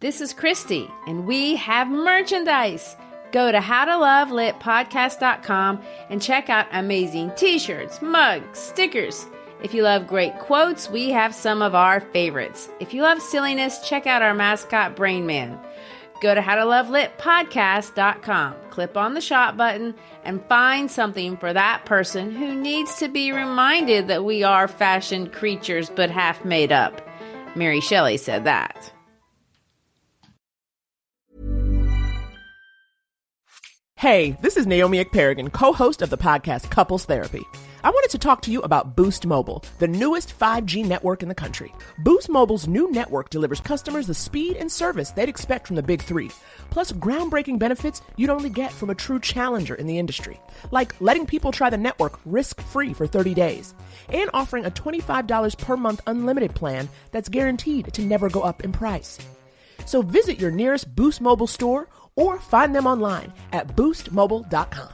This is Christy, and we have merchandise. Go to howtolovelitpodcast.com and check out amazing t-shirts, mugs, stickers. If you love great quotes, we have some of our favorites. If you love silliness, check out our mascot, Brain Man. Go to howtolovelitpodcast.com, click on the shop button, and find something for that person who needs to be reminded that we are fashioned creatures but half made up. Mary Shelley said that. Hey, this is Naomi Ekperigan, co-host of the podcast Couples Therapy. I wanted to talk to you about Boost Mobile, the newest 5G network in the country. Boost Mobile's new network delivers customers the speed and service they'd expect from the big three, plus groundbreaking benefits you'd only get from a true challenger in the industry, like letting people try the network risk-free for 30 days, and offering a $25 per month unlimited plan that's guaranteed to never go up in price. So visit your nearest Boost Mobile store or find them online at boostmobile.com.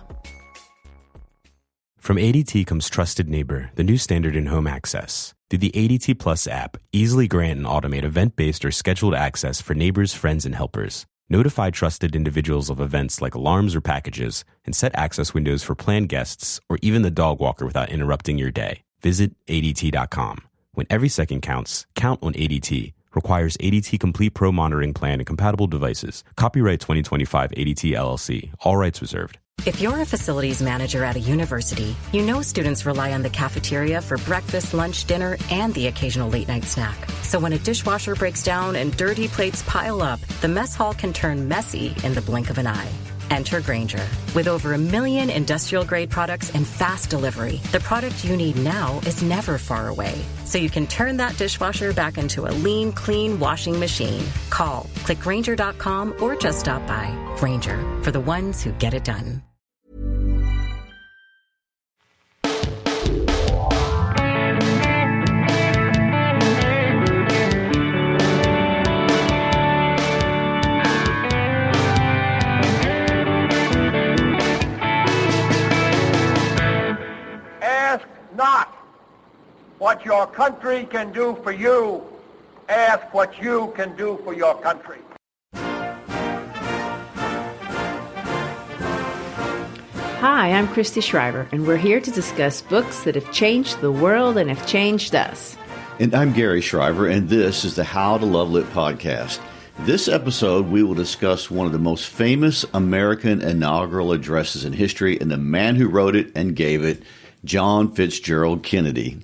From ADT comes Trusted Neighbor, the new standard in home access. Through the ADT Plus app, easily grant and automate event-based or scheduled access for neighbors, friends, and helpers. Notify trusted individuals of events like alarms or packages, and set access windows for planned guests or even the dog walker without interrupting your day. Visit ADT.com. When every second counts, count on ADT. Requires ADT Complete Pro monitoring plan and compatible devices. Copyright 2025 ADT LLC. All rights reserved. If you're a facilities manager at a university, you know students rely on the cafeteria for breakfast, lunch, dinner, and the occasional late-night snack. So when a dishwasher breaks down and dirty plates pile up, the mess hall can turn messy in the blink of an eye. Enter Grainger. With over 1 million industrial-grade products and fast delivery, the product you need now is never far away. So you can turn that dishwasher back into a lean, clean washing machine. Call, click Grainger.com, or just stop by. Grainger, for the ones who get it done. Not what your country can do for you. Ask what you can do for your country. Hi, I'm Christy Shriver, and we're here to discuss books that have changed the world and have changed us. And I'm Gary Shriver, and this is the How to Love Lit podcast. This episode, we will discuss one of the most famous American inaugural addresses in history, and the man who wrote it and gave it, John Fitzgerald Kennedy.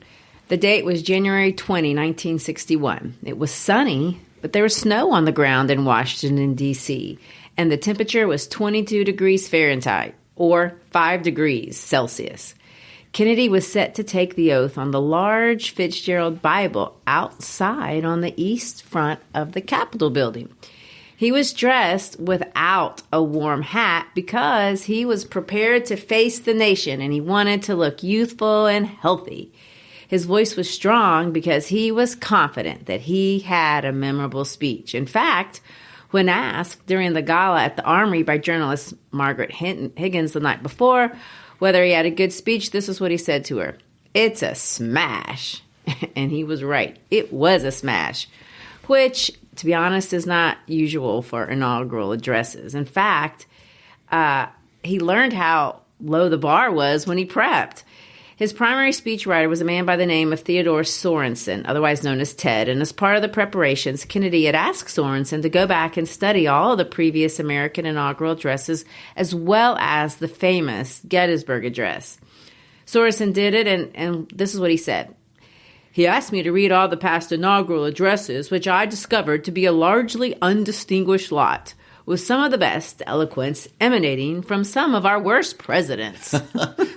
The date was January 20, 1961. It was sunny, but there was snow on the ground in Washington, D.C., and the temperature was 22 degrees Fahrenheit, or 5 degrees Celsius. Kennedy was set to take the oath on the large Fitzgerald Bible outside on the east front of the Capitol building. He was dressed without a warm hat because he was prepared to face the nation and he wanted to look youthful and healthy. His voice was strong because he was confident that he had a memorable speech. In fact, when asked during the gala at the Armory by journalist Margaret Higgins the night before whether he had a good speech, this is what he said to her: "It's a smash." And he was right. It was a smash, which, to be honest, is not usual for inaugural addresses. In fact, he learned how low the bar was when he prepped. His primary speechwriter was a man by the name of Theodore Sorensen, otherwise known as Ted, and as part of the preparations, Kennedy had asked Sorensen to go back and study all of the previous American inaugural addresses, as well as the famous Gettysburg Address. Sorensen did it, and this is what he said. "He asked me to read all the past inaugural addresses, which I discovered to be a largely undistinguished lot, with some of the best eloquence emanating from some of our worst presidents."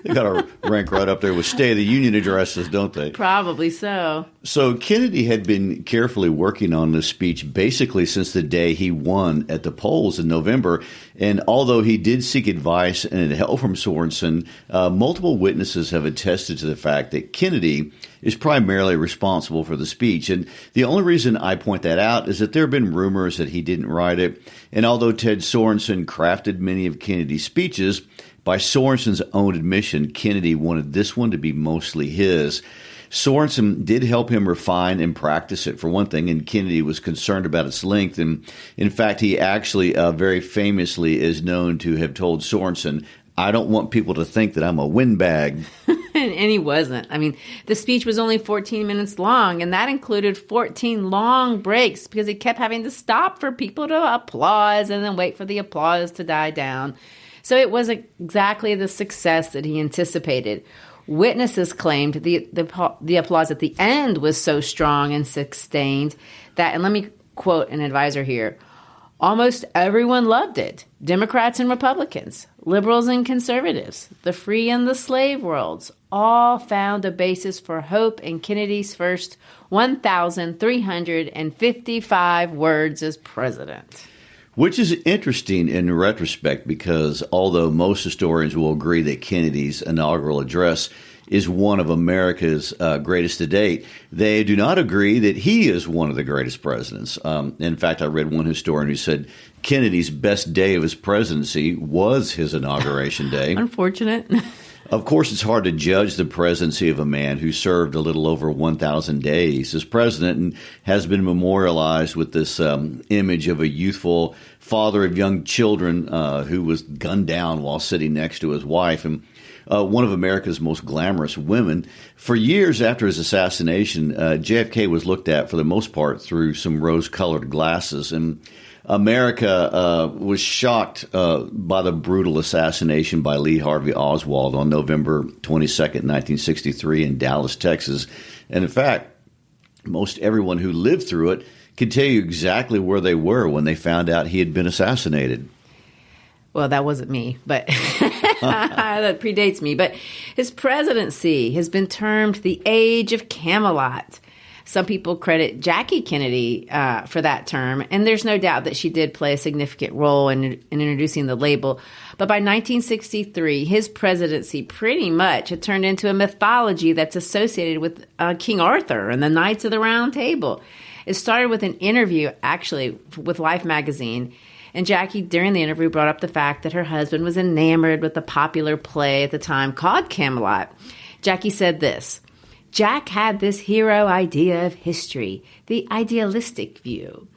They got to rank right up there with State of the Union addresses, don't they? Probably so. So Kennedy had been carefully working on this speech basically since the day he won at the polls in November. And although he did seek advice and help from Sorensen, multiple witnesses have attested to the fact that Kennedy is primarily responsible for the speech. And the only reason I point that out is that there have been rumors that he didn't write it. And although Ted Sorensen crafted many of Kennedy's speeches, by Sorensen's own admission, Kennedy wanted this one to be mostly his. Sorensen did help him refine and practice it, for one thing, and Kennedy was concerned about its length. And in fact, he actually very famously is known to have told Sorensen, "I don't want people to think that I'm a windbag." And he wasn't. I mean, the speech was only 14 minutes long, and that included 14 long breaks because he kept having to stop for people to applaud and then wait for the applause to die down. So it wasn't exactly the success that he anticipated. Witnesses claimed the applause at the end was so strong and sustained that, and let me quote an advisor here, almost everyone loved it. Democrats and Republicans, liberals and conservatives, the free and the slave worlds, all found a basis for hope in Kennedy's first 1,355 words as president. Which is interesting in retrospect because although most historians will agree that Kennedy's inaugural address is one of America's greatest to date, they do not agree that he is one of the greatest presidents. In fact, I read one historian who said Kennedy's best day of his presidency was his inauguration day. Unfortunate. Of course, it's hard to judge the presidency of a man who served a little over 1,000 days as president and has been memorialized with this image of a youthful father of young children who was gunned down while sitting next to his wife and one of America's most glamorous women. For years after his assassination, JFK was looked at for the most part through some rose-colored glasses, and America was shocked by the brutal assassination by Lee Harvey Oswald on November 22nd, 1963 in Dallas, Texas. And in fact, most everyone who lived through it can tell you exactly where they were when they found out he had been assassinated. Well, that wasn't me, but that predates me. But his presidency has been termed the Age of Camelot. Some people credit Jackie Kennedy for that term, and there's no doubt that she did play a significant role in introducing the label. But by 1963, his presidency pretty much had turned into a mythology that's associated with King Arthur and the Knights of the Round Table. It started with an interview, actually, with Life magazine, and Jackie, during the interview, brought up the fact that her husband was enamored with the popular play at the time called Camelot. Jackie said this: Jack had this hero idea of history, the idealistic view.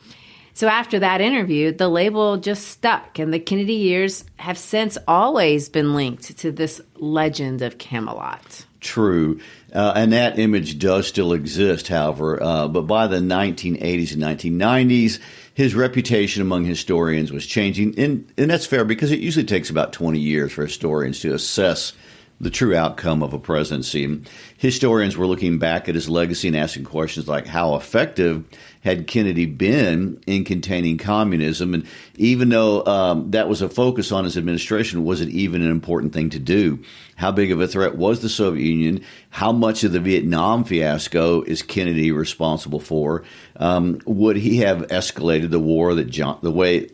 So after that interview, the label just stuck, and the Kennedy years have since always been linked to this legend of Camelot. True. And that image does still exist, however. But by the 1980s and 1990s, his reputation among historians was changing. And that's fair because it usually takes about 20 years for historians to assess the true outcome of a presidency. Historians were looking back at his legacy and asking questions like how effective had Kennedy been in containing communism? And even though that was a focus on his administration, was it even an important thing to do? How big of a threat was the Soviet Union? How much of the Vietnam fiasco is Kennedy responsible for? Would he have escalated the war the way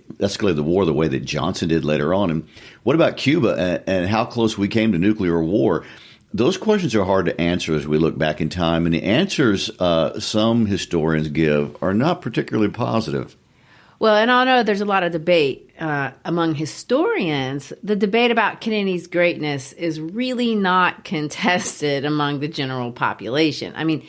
that Johnson did later on? And what about Cuba and how close we came to nuclear war? Those questions are hard to answer as we look back in time, and the answers some historians give are not particularly positive. Well, and I know there's a lot of debate among historians. The debate about Kennedy's greatness is really not contested among the general population. I mean,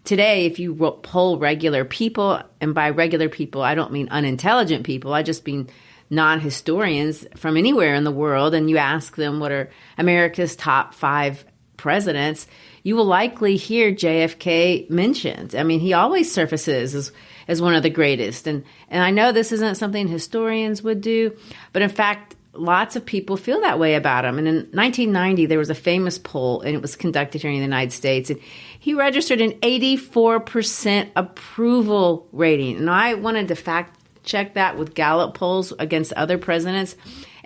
today, if you poll regular people, and by regular people, I don't mean unintelligent people, I just mean non-historians from anywhere in the world, and you ask them what are America's top 5 presidents, you will likely hear JFK mentioned. I mean, he always surfaces as one of the greatest. And I know this isn't something historians would do, but in fact, lots of people feel that way about him. And in 1990, there was a famous poll, and it was conducted here in the United States, and he registered an 84% approval rating. And I wanted to fact check that with Gallup polls against other presidents.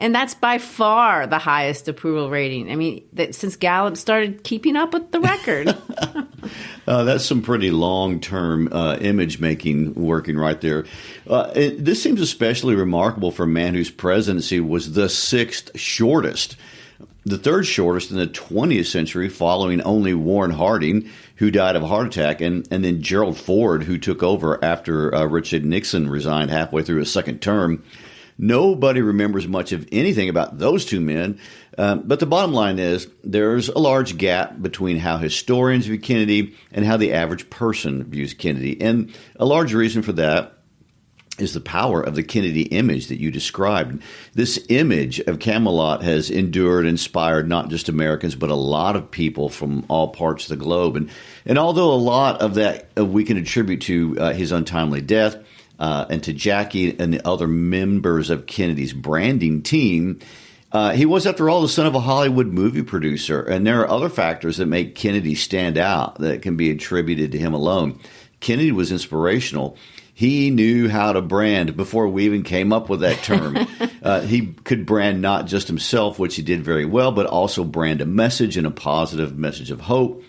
And that's by far the highest approval rating. I mean, since Gallup started keeping up with the record. That's some pretty long-term image-making working right there. This seems especially remarkable for a man whose presidency was the 6th shortest, the 3rd shortest in the 20th century, following only Warren Harding, who died of a heart attack, and then Gerald Ford, who took over after Richard Nixon resigned halfway through his 2nd term. Nobody remembers much of anything about those two men. But the bottom line is there's a large gap between how historians view Kennedy and how the average person views Kennedy. And a large reason for that is the power of the Kennedy image that you described. This image of Camelot has endured, inspired not just Americans, but a lot of people from all parts of the globe. And although a lot of that we can attribute to his untimely death and to Jackie and the other members of Kennedy's branding team, he was, after all, the son of a Hollywood movie producer. And there are other factors that make Kennedy stand out that can be attributed to him alone. Kennedy was inspirational. He knew how to brand before we even came up with that term. He could brand not just himself, which he did very well, but also brand a message and a positive message of hope.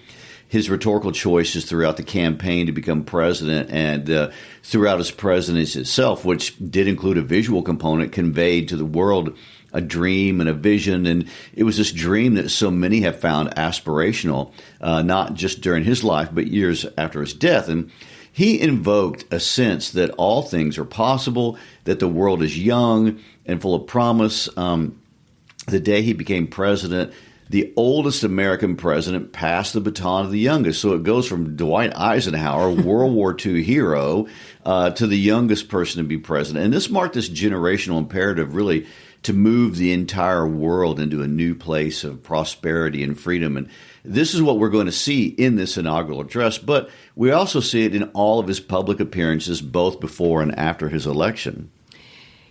His rhetorical choices throughout the campaign to become president and throughout his presidency itself, which did include a visual component, conveyed to the world a dream and a vision. And it was this dream that so many have found aspirational, not just during his life, but years after his death. And he invoked a sense that all things are possible, that the world is young and full of promise. The day he became president, the oldest American president passed the baton to the youngest. So it goes from Dwight Eisenhower, World War II hero, to the youngest person to be president. And this marked this generational imperative really to move the entire world into a new place of prosperity and freedom. And this is what we're going to see in this inaugural address, but we also see it in all of his public appearances, both before and after his election.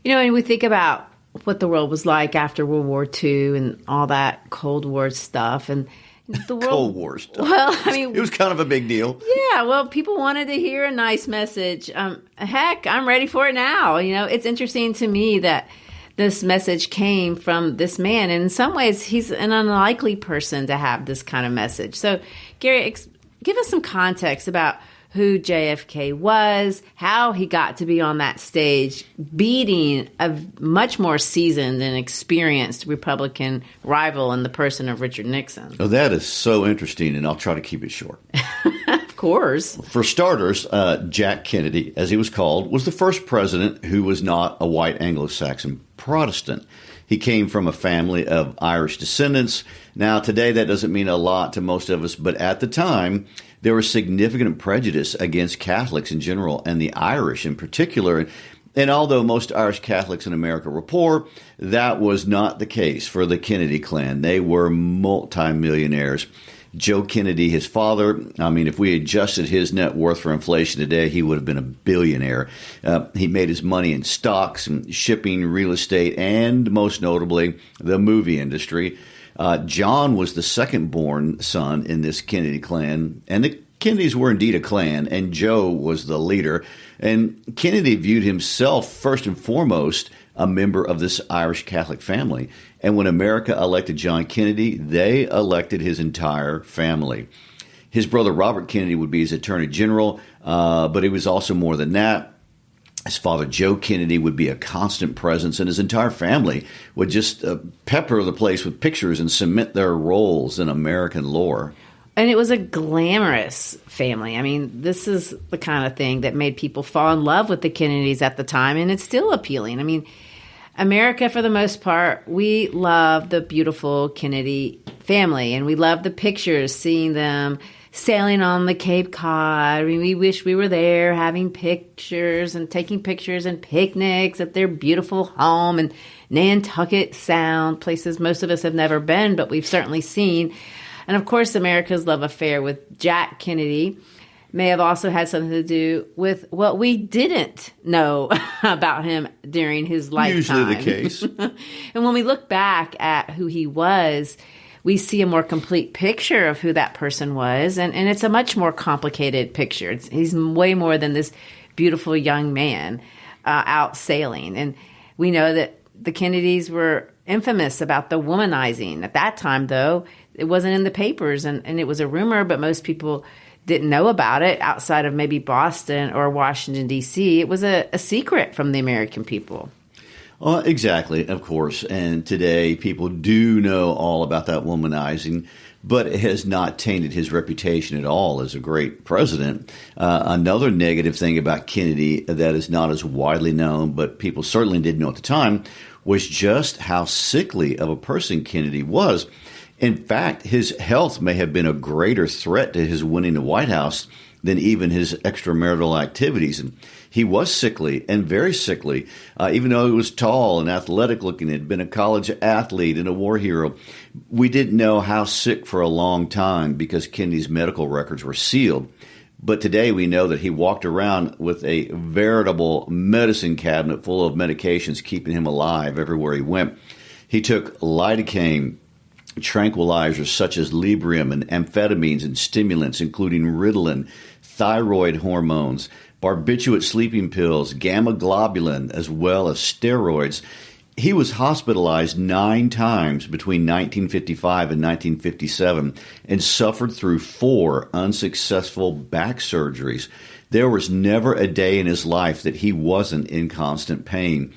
You know, and we think about what the world was like after World War II and all that Cold War stuff. And the world, Cold War stuff. Well, I mean, it was kind of a big deal. Yeah, well, people wanted to hear a nice message. Heck, I'm ready for it now. You know, it's interesting to me that this message came from this man. And in some ways, he's an unlikely person to have this kind of message. So, Gary, give us some context about who JFK was, how he got to be on that stage, beating a much more seasoned and experienced Republican rival in the person of Richard Nixon. Oh, that is so interesting, and I'll try to keep it short. Of course. For starters, Jack Kennedy, as he was called, was the first president who was not a white Anglo-Saxon Protestant. He came from a family of Irish descendants. Now, today, that doesn't mean a lot to most of us, but at the time, there was significant prejudice against Catholics in general and the Irish in particular. And although most Irish Catholics in America were poor, that was not the case for the Kennedy clan. They were multimillionaires. Joe Kennedy, his father, I mean, if we adjusted his net worth for inflation today, he would have been a billionaire. He made his money in stocks and shipping, real estate, and most notably, the movie industry. John was the second-born son in this Kennedy clan, and the Kennedys were indeed a clan, and Joe was the leader. And Kennedy viewed himself, first and foremost, a member of this Irish Catholic family. And when America elected John Kennedy, they elected his entire family. His brother Robert Kennedy would be his attorney general, but he was also more than that. His father, Joe Kennedy, would be a constant presence, and his entire family would just pepper the place with pictures and cement their roles in American lore. And it was a glamorous family. I mean, this is the kind of thing that made people fall in love with the Kennedys at the time, and it's still appealing. I mean, America, for the most part, we love the beautiful Kennedy family, and we love the pictures, seeing them sailing on the Cape Cod. I mean, we wish we were there having pictures and taking pictures and picnics at their beautiful home in Nantucket Sound, places most of us have never been, but we've certainly seen. And of course, America's love affair with Jack Kennedy may have also had something to do with what we didn't know about him during his lifetime. Usually the case. And when we look back at who he was, we see a more complete picture of who that person was. And it's a much more complicated picture. He's way more than this beautiful young man out sailing. And we know that the Kennedys were infamous about the womanizing. At that time, though, it wasn't in the papers, and it was a rumor, but most people didn't know about it outside of maybe Boston or Washington, D.C. It was a secret from the American people. Exactly, of course. And today people do know all about that womanizing, but it has not tainted his reputation at all as a great president. Another negative thing about Kennedy that is not as widely known, but people certainly didn't know at the time, was just how sickly of a person Kennedy was. In fact, his health may have been a greater threat to his winning the White House than even his extramarital activities. And he was sickly and very sickly, even though he was tall and athletic looking, had been a college athlete and a war hero. We didn't know how sick for a long time because Kennedy's medical records were sealed. But today we know that he walked around with a veritable medicine cabinet full of medications keeping him alive everywhere he went. He took lidocaine, tranquilizers such as Librium, and amphetamines and stimulants, including Ritalin, thyroid hormones, barbiturate sleeping pills, gamma globulin, as well as steroids. He was hospitalized 9 times between 1955 and 1957 and suffered through 4 unsuccessful back surgeries. There was never a day in his life that he wasn't in constant pain.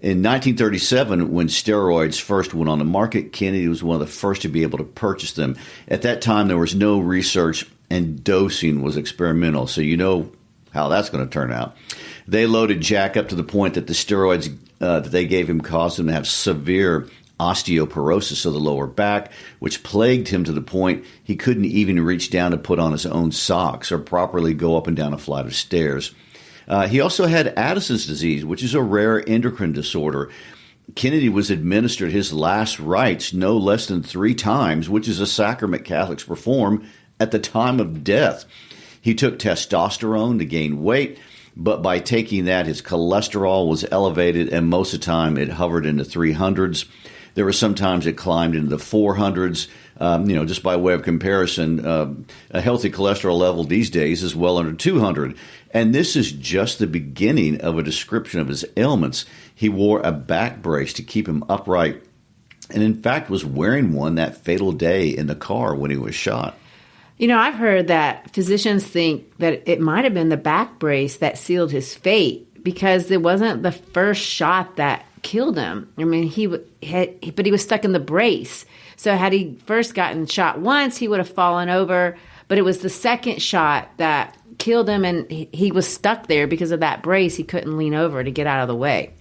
In 1937, when steroids first went on the market, Kennedy was one of the first to be able to purchase them. At that time, there was no research and dosing was experimental, so you know how that's going to turn out. They loaded Jack up to the point that the steroids that they gave him caused him to have severe osteoporosis of the lower back, which plagued him to the point he couldn't even reach down to put on his own socks or properly go up and down a flight of stairs. He also had Addison's disease, which is a rare endocrine disorder. Kennedy was administered his last rites no less than 3 times, which is a sacrament Catholics perform at the time of death. He took testosterone to gain weight, but by taking that, his cholesterol was elevated, and most of the time it hovered in the 300s. There were sometimes it climbed into the 400s. Just by way of comparison, a healthy cholesterol level these days is well under 200. And this is just the beginning of a description of his ailments. He wore a back brace to keep him upright, and in fact was wearing one that fatal day in the car when he was shot. You know, I've heard that physicians think that it might have been the back brace that sealed his fate because it wasn't the first shot that killed him. I mean, but he was stuck in the brace. So had he first gotten shot once, he would have fallen over. But it was the second shot that killed him, and he was stuck there because of that brace. He couldn't lean over to get out of the way.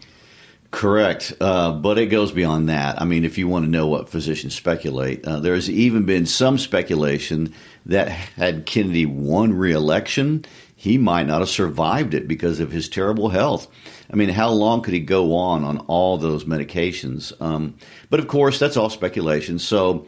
Correct. But it goes beyond that. I mean, if you want to know what physicians speculate, there's even been some speculation that had Kennedy won re-election, he might not have survived it because of his terrible health. I mean, how long could he go on all those medications? But of course, that's all speculation. So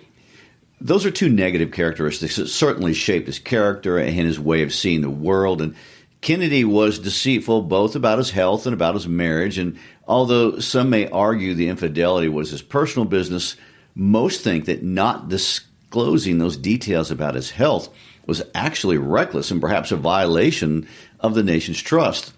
those are 2 negative characteristics that certainly shaped his character and his way of seeing the world. And Kennedy was deceitful both about his health and about his marriage. And although some may argue the infidelity was his personal business, most think that not disclosing those details about his health was actually reckless and perhaps a violation of the nation's trust.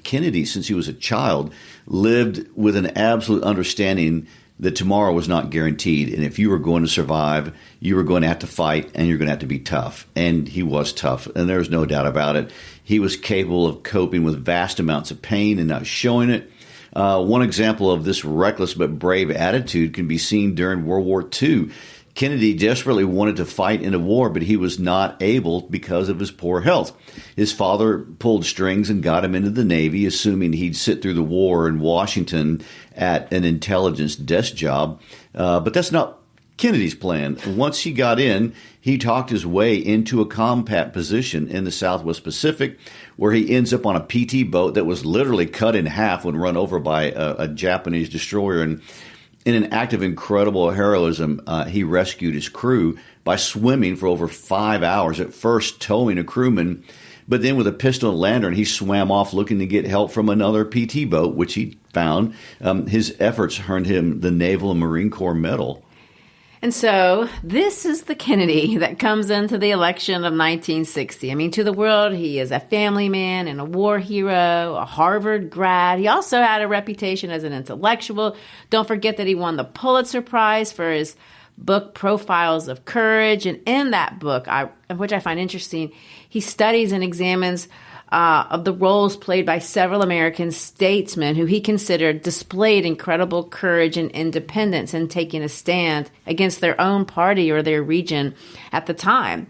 Kennedy, since he was a child, lived with an absolute understanding that tomorrow was not guaranteed. And if you were going to survive, you were going to have to fight and you're going to have to be tough. And he was tough, and there's no doubt about it. He was capable of coping with vast amounts of pain and not showing it. One example of this reckless but brave attitude can be seen during World War II. Kennedy desperately wanted to fight in a war, but he was not able because of his poor health. His father pulled strings and got him into the Navy, assuming he'd sit through the war in Washington at an intelligence desk job. But that's not Kennedy's plan. Once he got in, he talked his way into a combat position in the Southwest Pacific, where he ends up on a PT boat that was literally cut in half when run over by a Japanese destroyer. And in an act of incredible heroism, he rescued his crew by swimming for over 5 hours, at first towing a crewman, but then with a pistol and lantern, he swam off looking to get help from another PT boat, which he found. His efforts earned him the Naval and Marine Corps Medal. And so this is the Kennedy that comes into the election of 1960. I mean, to the world, he is a family man and a war hero, a Harvard grad. He also had a reputation as an intellectual. Don't forget that he won the Pulitzer Prize for his book, Profiles of Courage. And in that book, which I find interesting, he studies and examines of the roles played by several American statesmen who he considered displayed incredible courage and independence in taking a stand against their own party or their region at the time.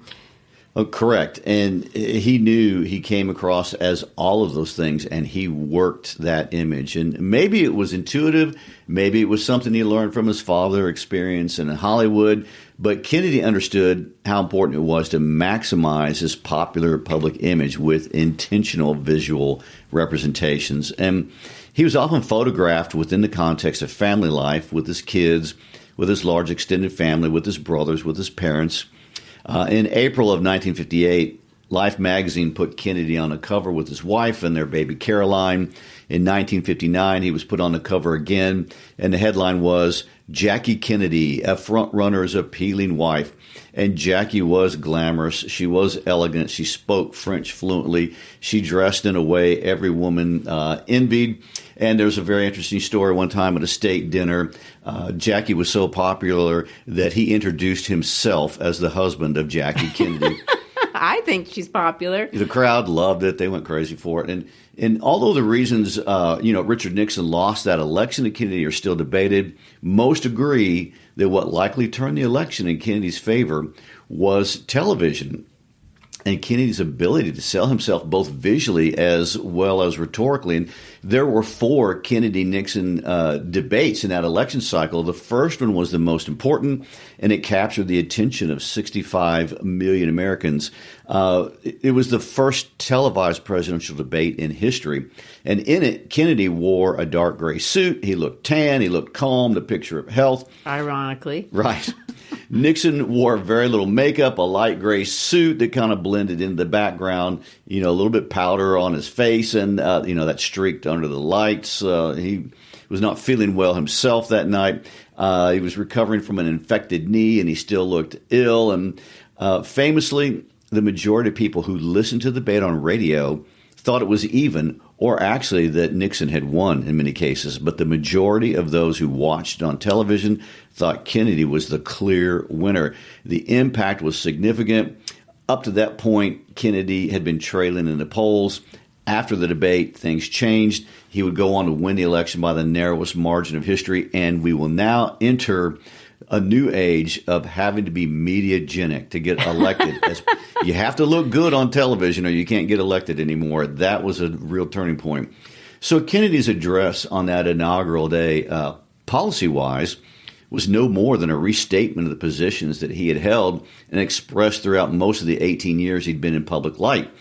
Oh, correct. And he knew he came across as all of those things, and he worked that image. And maybe it was intuitive. Maybe it was something he learned from his father experience in Hollywood. But Kennedy understood how important it was to maximize his popular public image with intentional visual representations. And he was often photographed within the context of family life with his kids, with his large extended family, with his brothers, with his parents. In April of 1958, Life magazine put Kennedy on a cover with his wife and their baby Caroline. In 1959, he was put on the cover again, and the headline was, "Jackie Kennedy, a front-runner's appealing wife." And Jackie was glamorous. She was elegant. She spoke French fluently. She dressed in a way every woman envied. And there's a very interesting story one time at a state dinner. Jackie was so popular that he introduced himself as the husband of Jackie Kennedy. I think she's popular. The crowd loved it. They went crazy for it. And although the reasons, Richard Nixon lost that election to Kennedy are still debated, most agree that what likely turned the election in Kennedy's favor was television and Kennedy's ability to sell himself both visually as well as rhetorically. And there were 4 Kennedy-Nixon debates in that election cycle. The first one was the most important, and it captured the attention of 65 million Americans. It was the first televised presidential debate in history. And in it, Kennedy wore a dark gray suit. He looked tan. He looked calm, the picture of health. Ironically. Right. Nixon wore very little makeup, a light gray suit that kind of blended into the background, a little bit powder on his face and, that streaked under the lights. He was not feeling well himself that night. He was recovering from an infected knee and he still looked ill. And famously, the majority of people who listened to the debate on radio thought it was even, or actually that Nixon had won in many cases. But the majority of those who watched on television thought Kennedy was the clear winner. The impact was significant. Up to that point, Kennedy had been trailing in the polls. After the debate, things changed. He would go on to win the election by the narrowest margin of history, and we will now enter a new age of having to be mediagenic to get elected. You have to look good on television or you can't get elected anymore. That was a real turning point. So Kennedy's address on that inaugural day, policy-wise, was no more than a restatement of the positions that he had held and expressed throughout most of the 18 years he'd been in public light.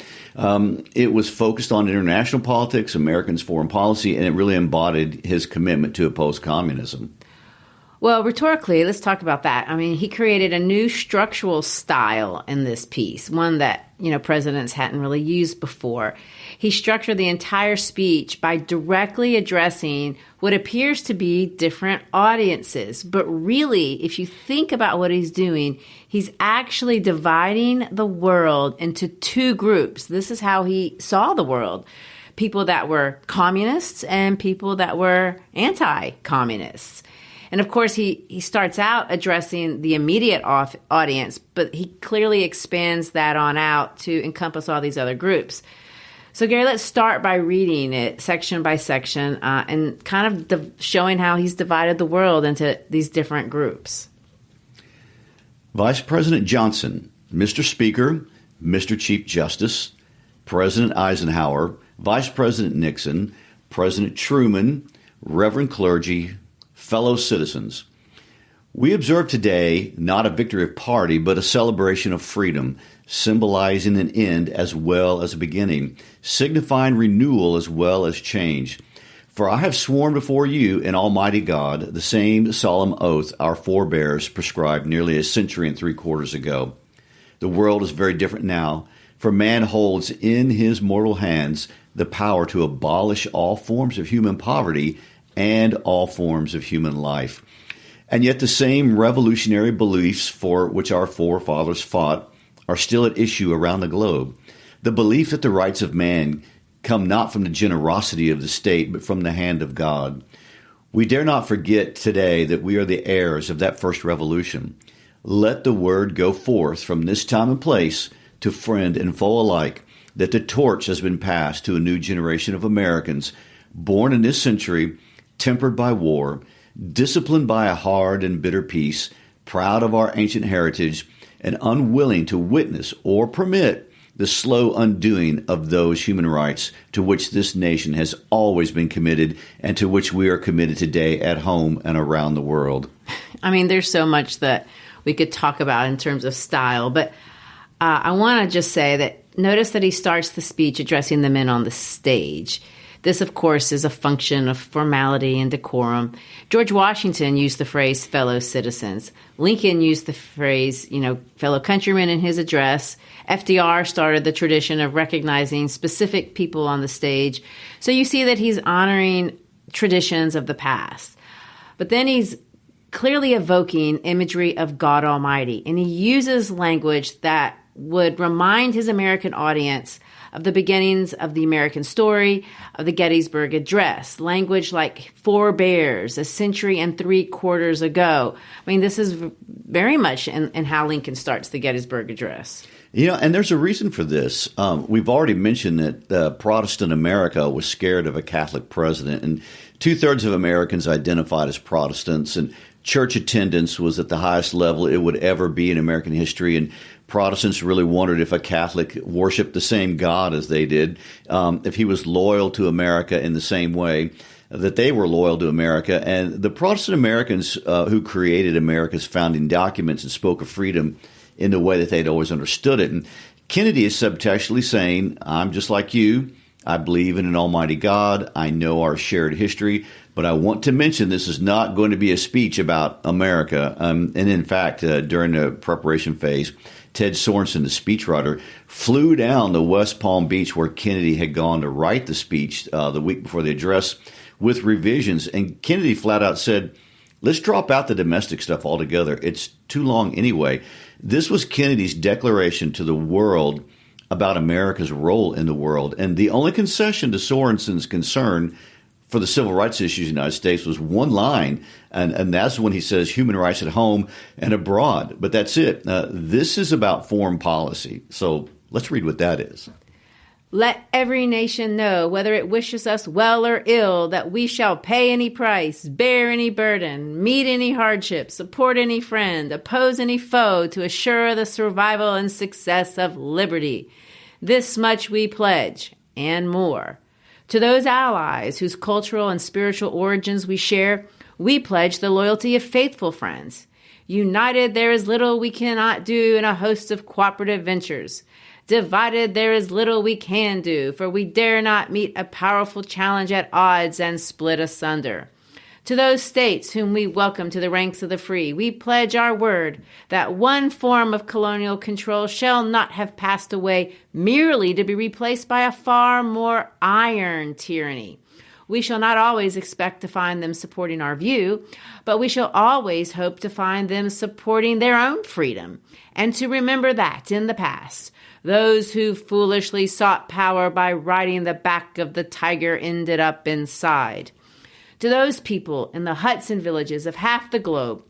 It was focused on international politics, Americans' foreign policy, and it really embodied his commitment to oppose communism. Well, rhetorically, let's talk about that. I mean, he created a new structural style in this piece, one that, presidents hadn't really used before. He structured the entire speech by directly addressing what appears to be different audiences. But really, if you think about what he's doing, he's actually dividing the world into 2 groups. This is how he saw the world. People that were communists and people that were anti-communists. And of course, he starts out addressing the immediate audience, but he clearly expands that on out to encompass all these other groups. So, Gary, let's start by reading it section by section and kind of showing how he's divided the world into these different groups. Vice President Johnson, Mr. Speaker, Mr. Chief Justice, President Eisenhower, Vice President Nixon, President Truman, Reverend clergy, fellow citizens, we observe today not a victory of party, but a celebration of freedom, symbolizing an end as well as a beginning, signifying renewal as well as change. For I have sworn before you in Almighty God the same solemn oath our forebears prescribed nearly a century and 3/4 ago. The world is very different now, for man holds in his mortal hands the power to abolish all forms of human poverty and all forms of human life. And yet the same revolutionary beliefs for which our forefathers fought are still at issue around the globe. The belief that the rights of man come not from the generosity of the state, but from the hand of God. We dare not forget today that we are the heirs of that first revolution. Let the word go forth from this time and place to friend and foe alike, that the torch has been passed to a new generation of Americans born in this century, tempered by war, disciplined by a hard and bitter peace, proud of our ancient heritage, and unwilling to witness or permit the slow undoing of those human rights to which this nation has always been committed and to which we are committed today at home and around the world. I mean, there's so much that we could talk about in terms of style, but I want to just say that notice that he starts the speech addressing the men on the stage. This, of course, is a function of formality and decorum. George Washington used the phrase fellow citizens. Lincoln used the phrase, fellow countrymen in his address. FDR started the tradition of recognizing specific people on the stage. So you see that he's honoring traditions of the past. But then he's clearly evoking imagery of God Almighty, and he uses language that would remind his American audience of the beginnings of the American story, of the Gettysburg Address, language like forebears, a century and 3/4 ago. I mean, this is very much in how Lincoln starts the Gettysburg Address. And there's a reason for this. We've already mentioned that Protestant America was scared of a Catholic president, and 2/3 of Americans identified as Protestants, and church attendance was at the highest level it would ever be in American history, and Protestants really wondered if a Catholic worshiped the same God as they did, if he was loyal to America in the same way that they were loyal to America. And the Protestant Americans who created America's founding documents and spoke of freedom in the way that they'd always understood it. And Kennedy is subtextually saying, I'm just like you. I believe in an almighty God. I know our shared history. But I want to mention this is not going to be a speech about America. And in fact, during the preparation phase, Ted Sorensen, the speechwriter, flew down to West Palm Beach where Kennedy had gone to write the speech the week before the address with revisions. And Kennedy flat out said, let's drop out the domestic stuff altogether. It's too long anyway. This was Kennedy's declaration to the world about America's role in the world. And the only concession to Sorensen's concern for the civil rights issues in the United States was one line, and that's when he says human rights at home and abroad. But that's it. This is about foreign policy. So let's read what that is. Let every nation know, whether it wishes us well or ill, that we shall pay any price, bear any burden, meet any hardship, support any friend, oppose any foe, to assure the survival and success of liberty. This much we pledge, and more. To those allies whose cultural and spiritual origins we share, we pledge the loyalty of faithful friends. United, there is little we cannot do in a host of cooperative ventures. Divided, there is little we can do, for we dare not meet a powerful challenge at odds and split asunder. To those states whom we welcome to the ranks of the free, we pledge our word that one form of colonial control shall not have passed away merely to be replaced by a far more iron tyranny. We shall not always expect to find them supporting our view, but we shall always hope to find them supporting their own freedom, and to remember that in the past, those who foolishly sought power by riding the back of the tiger ended up inside. To those people in the huts and villages of half the globe,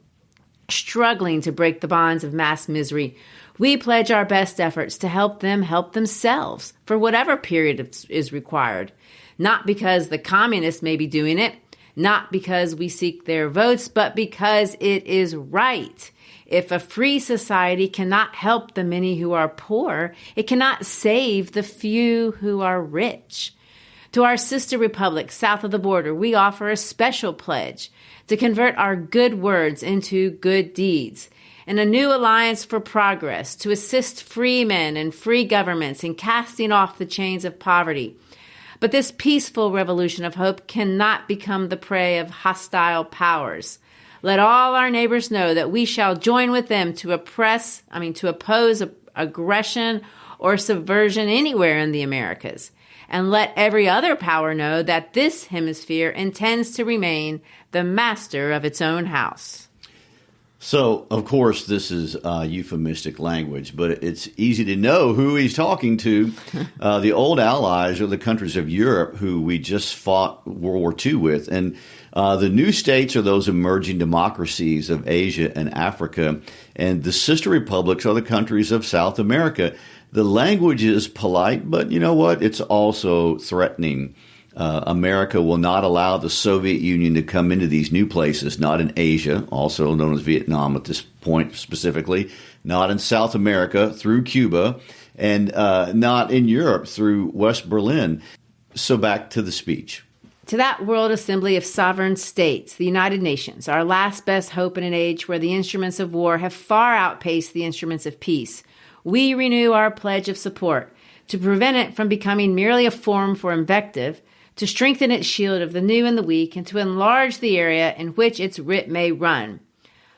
struggling to break the bonds of mass misery, we pledge our best efforts to help them help themselves for whatever period is required. Not because the communists may be doing it, not because we seek their votes, but because it is right. If a free society cannot help the many who are poor, it cannot save the few who are rich. To our sister republics south of the border, we offer a special pledge to convert our good words into good deeds, and a new alliance for progress to assist free men and free governments in casting off the chains of poverty. But this peaceful revolution of hope cannot become the prey of hostile powers. Let all our neighbors know that we shall join with them to oppose aggression or subversion anywhere in the Americas. And let every other power know that this hemisphere intends to remain the master of its own house. So, of course, this is euphemistic language, but it's easy to know who he's talking to. The old allies are the countries of Europe who we just fought World War II with. And the new states are those emerging democracies of Asia and Africa. And the sister republics are the countries of South America. The language is polite, but you know what? It's also threatening. America will not allow the Soviet Union to come into these new places, not in Asia, also known as Vietnam at this point specifically, not in South America through Cuba, and not in Europe through West Berlin. So back to the speech. To that World Assembly of Sovereign States, the United Nations, our last best hope in an age where the instruments of war have far outpaced the instruments of peace, we renew our pledge of support to prevent it from becoming merely a forum for invective, to strengthen its shield of the new and the weak, and to enlarge the area in which its writ may run.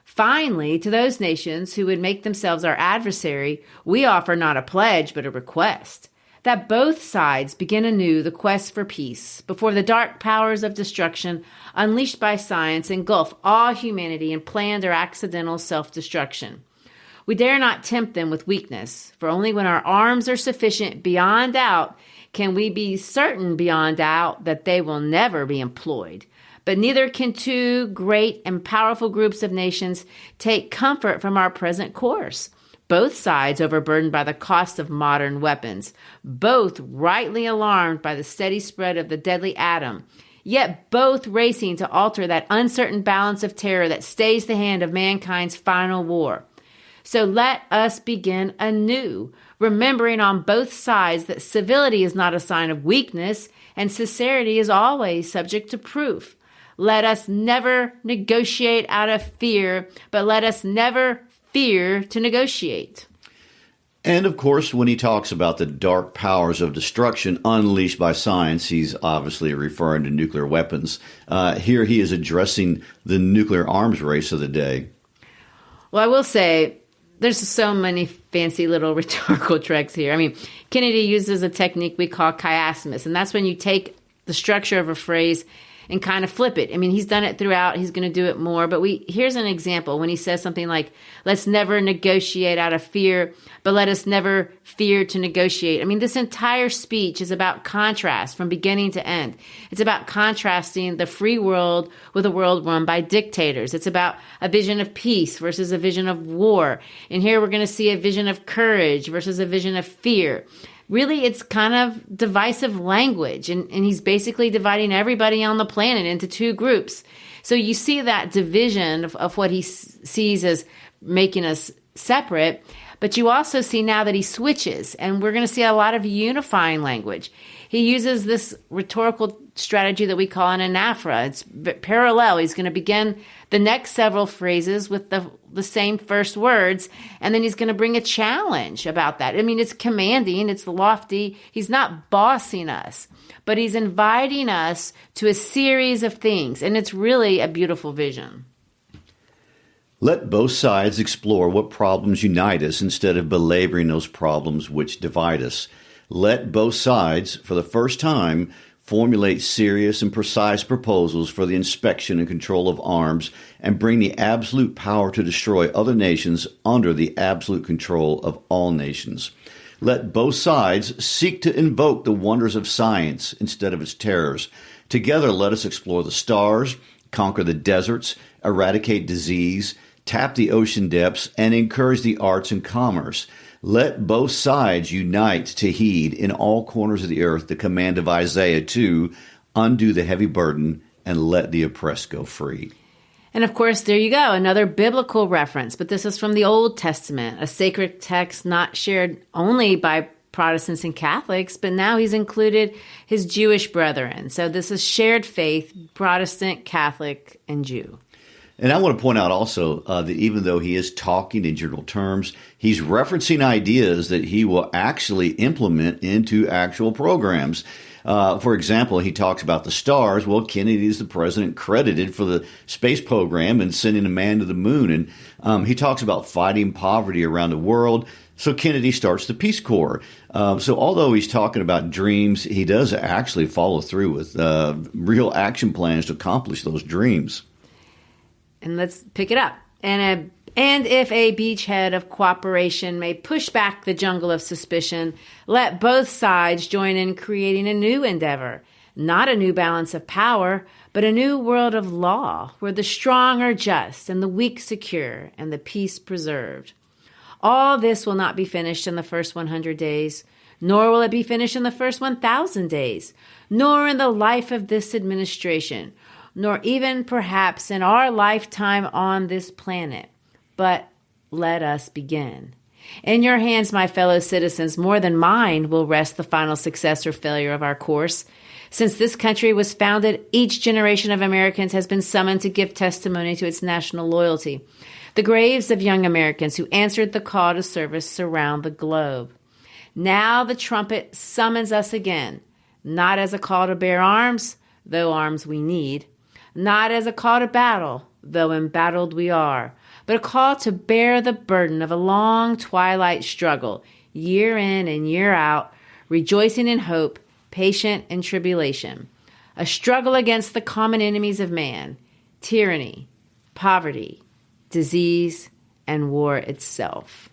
Finally, to those nations who would make themselves our adversary, we offer not a pledge, but a request, that both sides begin anew the quest for peace, before the dark powers of destruction unleashed by science engulf all humanity in planned or accidental self-destruction. We dare not tempt them with weakness, for only when our arms are sufficient beyond doubt can we be certain beyond doubt that they will never be employed. But neither can two great and powerful groups of nations take comfort from our present course. Both sides overburdened by the cost of modern weapons, both rightly alarmed by the steady spread of the deadly atom, yet both racing to alter that uncertain balance of terror that stays the hand of mankind's final war. So let us begin anew, remembering on both sides that civility is not a sign of weakness, and sincerity is always subject to proof. Let us never negotiate out of fear, but let us never fear to negotiate. And of course, when he talks about the dark powers of destruction unleashed by science, he's obviously referring to nuclear weapons. Here he is addressing the nuclear arms race of the day. Well, I will say, there's so many fancy little rhetorical tricks here. I mean, Kennedy uses a technique we call chiasmus, and that's when you take the structure of a phrase and kind of flip it. I mean, he's done it throughout. He's going to do it more. But here's an example when he says something like, let's never negotiate out of fear, but let us never fear to negotiate. I mean, this entire speech is about contrast from beginning to end. It's about contrasting the free world with a world run by dictators. It's about a vision of peace versus a vision of war. And here we're going to see a vision of courage versus a vision of fear. Really, it's kind of divisive language, and he's basically dividing everybody on the planet into two groups. So you see that division of what he sees as making us separate, but you also see now that he switches, and we're going to see a lot of unifying language. He uses this rhetorical strategy that we call an anaphora. It's parallel. He's going to begin the next several phrases with the same first words, and then he's going to bring a challenge about that. I mean, it's commanding, it's lofty. He's not bossing us, but he's inviting us to a series of things, and it's really a beautiful vision. Let both sides explore what problems unite us instead of belaboring those problems which divide us. Let both sides, for the first time, formulate serious and precise proposals for the inspection and control of arms and bring the absolute power to destroy other nations under the absolute control of all nations. Let both sides seek to invoke the wonders of science instead of its terrors. Together, let us explore the stars, conquer the deserts, eradicate disease, tap the ocean depths, and encourage the arts and commerce. Let both sides unite to heed in all corners of the earth the command of Isaiah to undo the heavy burden and let the oppressed go free. And of course, there you go, another biblical reference, but this is from the Old Testament, a sacred text not shared only by Protestants and Catholics, but now he's included his Jewish brethren. So this is shared faith, Protestant, Catholic, and Jew. And I want to point out also that even though he is talking in general terms, he's referencing ideas that he will actually implement into actual programs. For example, he talks about the stars. Well, Kennedy is the president credited for the space program and sending a man to the moon. And he talks about fighting poverty around the world. So Kennedy starts the Peace Corps. So although he's talking about dreams, he does actually follow through with real action plans to accomplish those dreams. And let's pick it up. And if a beachhead of cooperation may push back the jungle of suspicion, let both sides join in creating a new endeavor, not a new balance of power, but a new world of law, where the strong are just and the weak secure and the peace preserved. All this will not be finished in the first 100 days, nor will it be finished in the first 1,000 days, nor in the life of this administration, nor even perhaps in our lifetime on this planet. But let us begin. In your hands, my fellow citizens, more than mine, will rest the final success or failure of our course. Since this country was founded, each generation of Americans has been summoned to give testimony to its national loyalty. The graves of young Americans who answered the call to service surround the globe. Now the trumpet summons us again, not as a call to bear arms, though arms we need, not as a call to battle, though embattled we are, but a call to bear the burden of a long twilight struggle, year in and year out, rejoicing in hope, patient in tribulation. A struggle against the common enemies of man, tyranny, poverty, disease, and war itself.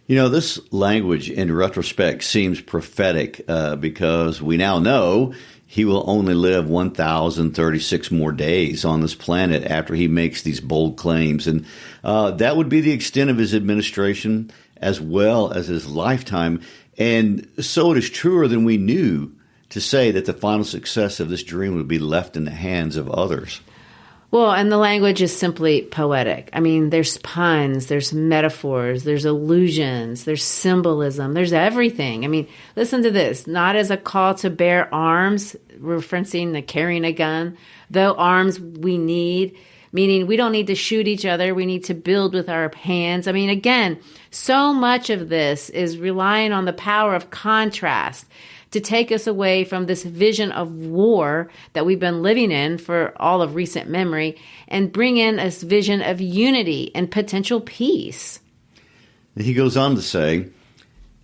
You know, this language in retrospect seems prophetic because we now know he will only live 1,036 more days on this planet after he makes these bold claims. And that would be the extent of his administration as well as his lifetime. And so it is truer than we knew to say that the final success of this dream would be left in the hands of others. Well, and the language is simply poetic. I mean, there's puns, there's metaphors, there's allusions, there's symbolism, there's everything. I mean, listen to this. Not as a call to bear arms, referencing the carrying a gun, though arms we need, meaning we don't need to shoot each other. We need to build with our hands. I mean, again, so much of this is relying on the power of contrast to take us away from this vision of war that we've been living in for all of recent memory and bring in a vision of unity and potential peace. He goes on to say,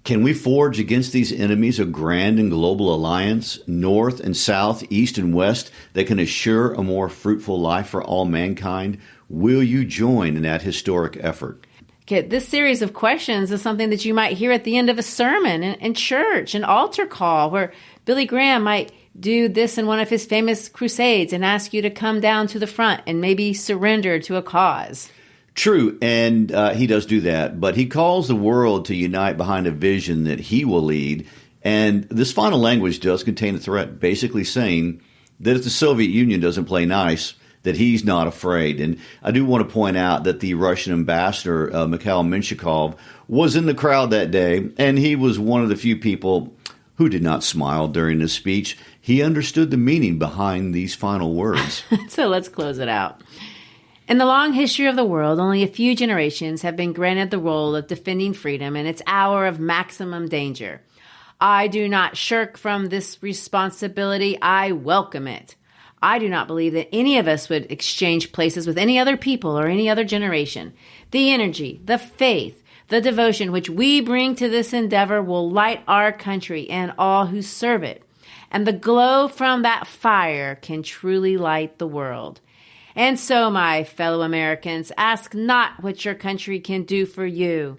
can we forge against these enemies a grand and global alliance, north and south, east and west, that can assure a more fruitful life for all mankind? Will you join in that historic effort? Okay, this series of questions is something that you might hear at the end of a sermon in church, an altar call, where Billy Graham might do this in one of his famous crusades and ask you to come down to the front and maybe surrender to a cause. True, and he does do that, but he calls the world to unite behind a vision that he will lead, and this final language does contain a threat, basically saying that if the Soviet Union doesn't play nice, that he's not afraid. And I do want to point out that the Russian ambassador, Mikhail Menshikov, was in the crowd that day, and he was one of the few people who did not smile during this speech. He understood the meaning behind these final words. So let's close it out. In the long history of the world, only a few generations have been granted the role of defending freedom in its hour of maximum danger. I do not shirk from this responsibility. I welcome it. I do not believe that any of us would exchange places with any other people or any other generation. The energy, the faith, the devotion which we bring to this endeavor will light our country and all who serve it. And the glow from that fire can truly light the world. And so, my fellow Americans, ask not what your country can do for you.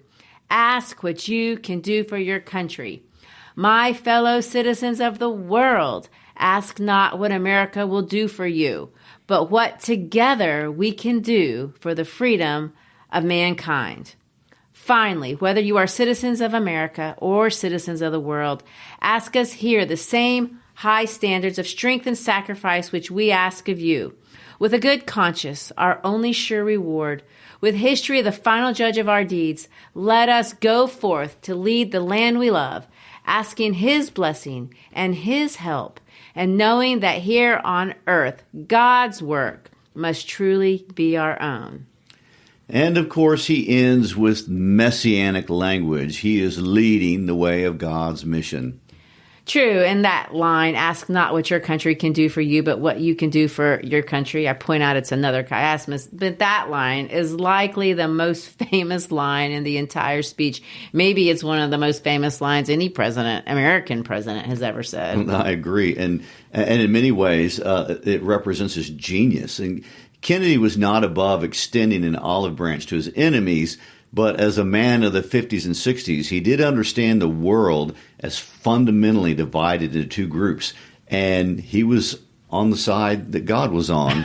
Ask what you can do for your country. My fellow citizens of the world, ask not what America will do for you, but what together we can do for the freedom of mankind. Finally, whether you are citizens of America or citizens of the world, ask us here the same high standards of strength and sacrifice which we ask of you. With a good conscience, our only sure reward, with history the final judge of our deeds, let us go forth to lead the land we love, asking His blessing and His help, and knowing that here on earth, God's work must truly be our own. And of course, he ends with messianic language. He is leading the way of God's mission. True. And that line, ask not what your country can do for you, but what you can do for your country. I point out it's another chiasmus, but that line is likely the most famous line in the entire speech. Maybe it's one of the most famous lines any American president has ever said. I agree. And in many ways, it represents his genius. And Kennedy was not above extending an olive branch to his enemies, but as a man of the 50s and 60s, he did understand the world as fundamentally divided into two groups. And he was on the side that God was on.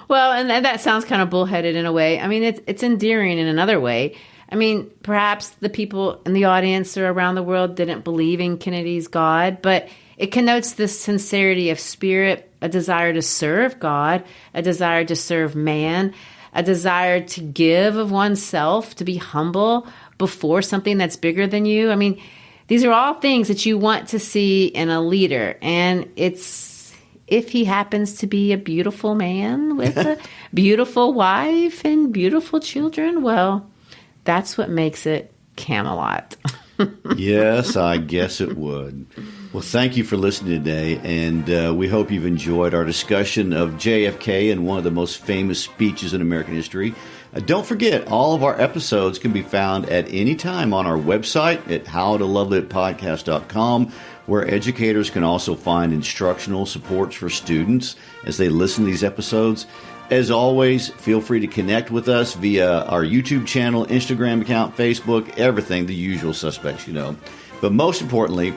Well, and that sounds kind of bullheaded in a way. I mean, it's endearing in another way. I mean, perhaps the people in the audience or around the world didn't believe in Kennedy's God, but it connotes this sincerity of spirit, a desire to serve God, a desire to serve man, a desire to give of oneself, to be humble before something that's bigger than you. I mean, these are all things that you want to see in a leader. And it's, if he happens to be a beautiful man with a beautiful wife and beautiful children, well, that's what makes it Camelot. Yes, I guess it would. Well, thank you for listening today, and we hope you've enjoyed our discussion of JFK and one of the most famous speeches in American history. Don't forget, all of our episodes can be found at any time on our website at howtoloveitpodcast.com, where educators can also find instructional supports for students as they listen to these episodes. As always, feel free to connect with us via our YouTube channel, Instagram account, Facebook, everything, the usual suspects, you know. But most importantly,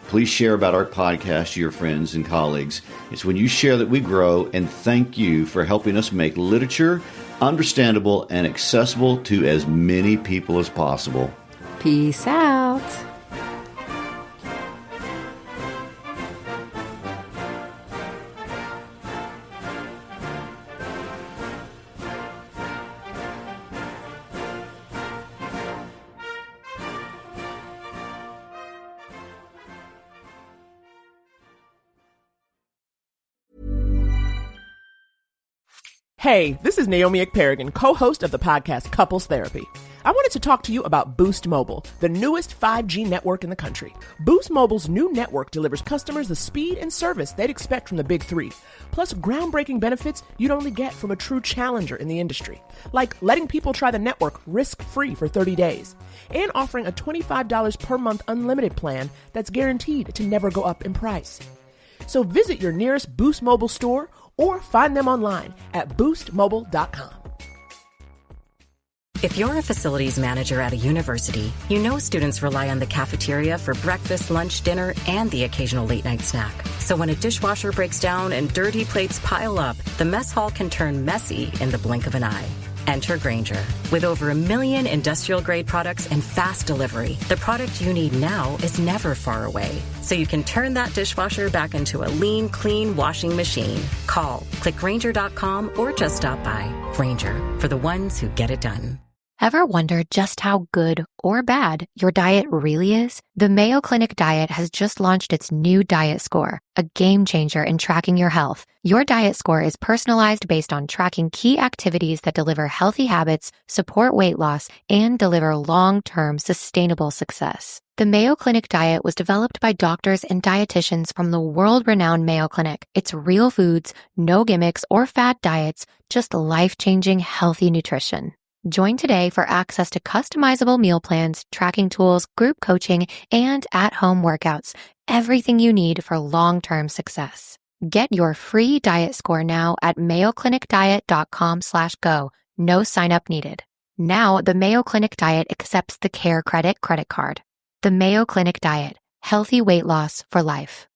please share about our podcast to your friends and colleagues. It's when you share that we grow, and thank you for helping us make literature understandable and accessible to as many people as possible. Peace out. Hey, this is Naomi Ekperigan, co-host of the podcast Couples Therapy. I wanted to talk to you about Boost Mobile, the newest 5G network in the country. Boost Mobile's new network delivers customers the speed and service they'd expect from the big three, plus groundbreaking benefits you'd only get from a true challenger in the industry, like letting people try the network risk-free for 30 days, and offering a $25 per month unlimited plan that's guaranteed to never go up in price. So visit your nearest Boost Mobile store or find them online at boostmobile.com. If you're a facilities manager at a university, you know students rely on the cafeteria for breakfast, lunch, dinner, and the occasional late-night snack. So when a dishwasher breaks down and dirty plates pile up, the mess hall can turn messy in the blink of an eye. Enter Grainger. With over 1 million industrial-grade products and fast delivery, the product you need now is never far away. So you can turn that dishwasher back into a lean, clean washing machine. Call, click Grainger.com, or just stop by. Grainger, for the ones who get it done. Ever wondered just how good or bad your diet really is? The Mayo Clinic Diet has just launched its new Diet Score, a game changer in tracking your health. Your Diet Score is personalized based on tracking key activities that deliver healthy habits, support weight loss, and deliver long-term sustainable success. The Mayo Clinic Diet was developed by doctors and dietitians from the world-renowned Mayo Clinic. It's real foods, no gimmicks or fad diets, just life-changing healthy nutrition. Join today for access to customizable meal plans, tracking tools, group coaching, and at-home workouts. Everything you need for long-term success. Get your free diet score now at mayoclinicdiet.com/go. No sign-up needed. Now, the Mayo Clinic Diet accepts the Care Credit credit card. The Mayo Clinic Diet. Healthy weight loss for life.